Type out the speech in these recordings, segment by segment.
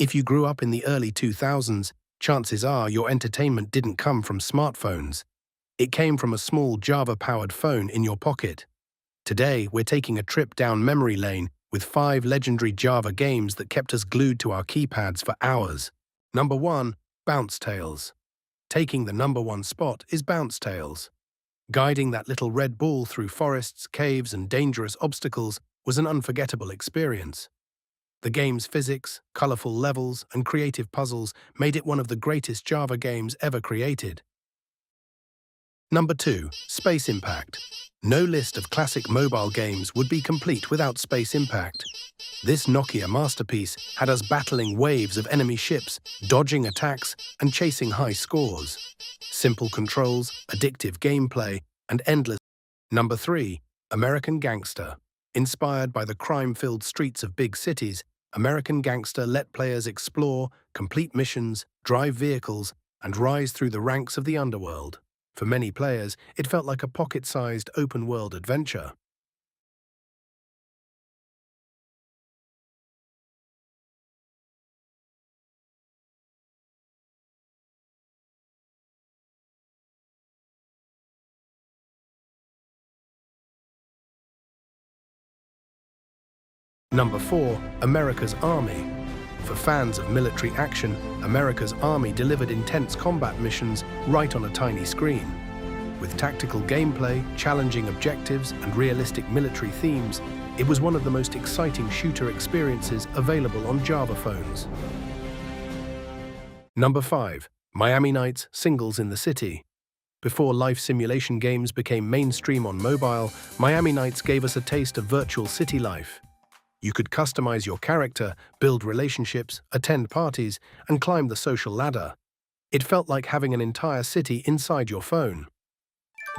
If you grew up in the early 2000s, chances are your entertainment didn't come from smartphones. It came from a small Java-powered phone in your pocket. Today, we're taking a trip down memory lane with 5 legendary Java games that kept us glued to our keypads for hours. Number 1. Bounce Tales. Taking the number 1 spot is Bounce Tales. Guiding that little red ball through forests, caves, and dangerous obstacles was an unforgettable experience. The game's physics, colorful levels, and creative puzzles made it one of the greatest Java games ever created. Number 2. Space Impact. No list of classic mobile games would be complete without Space Impact. This Nokia masterpiece had us battling waves of enemy ships, dodging attacks, and chasing high scores. Simple controls, addictive gameplay, and endless. Number 3. American Gangster. Inspired by the crime-filled streets of big cities, American Gangster let players explore, complete missions, drive vehicles, and rise through the ranks of the underworld. For many players, it felt like a pocket-sized open-world adventure. Number 4. America's Army. For fans of military action, America's Army delivered intense combat missions right on a tiny screen. With tactical gameplay, challenging objectives, and realistic military themes, it was one of the most exciting shooter experiences available on Java phones. Number 5. Miami Nights Singles in the City. Before life simulation games became mainstream on mobile, Miami Nights gave us a taste of virtual city life. You could customize your character, build relationships, attend parties, and climb the social ladder. It felt like having an entire city inside your phone.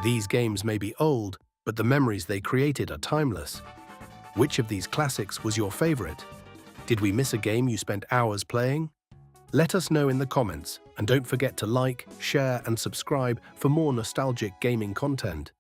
These games may be old, but the memories they created are timeless. Which of these classics was your favorite? Did we miss a game you spent hours playing? Let us know in the comments, and don't forget to like, share, and subscribe for more nostalgic gaming content.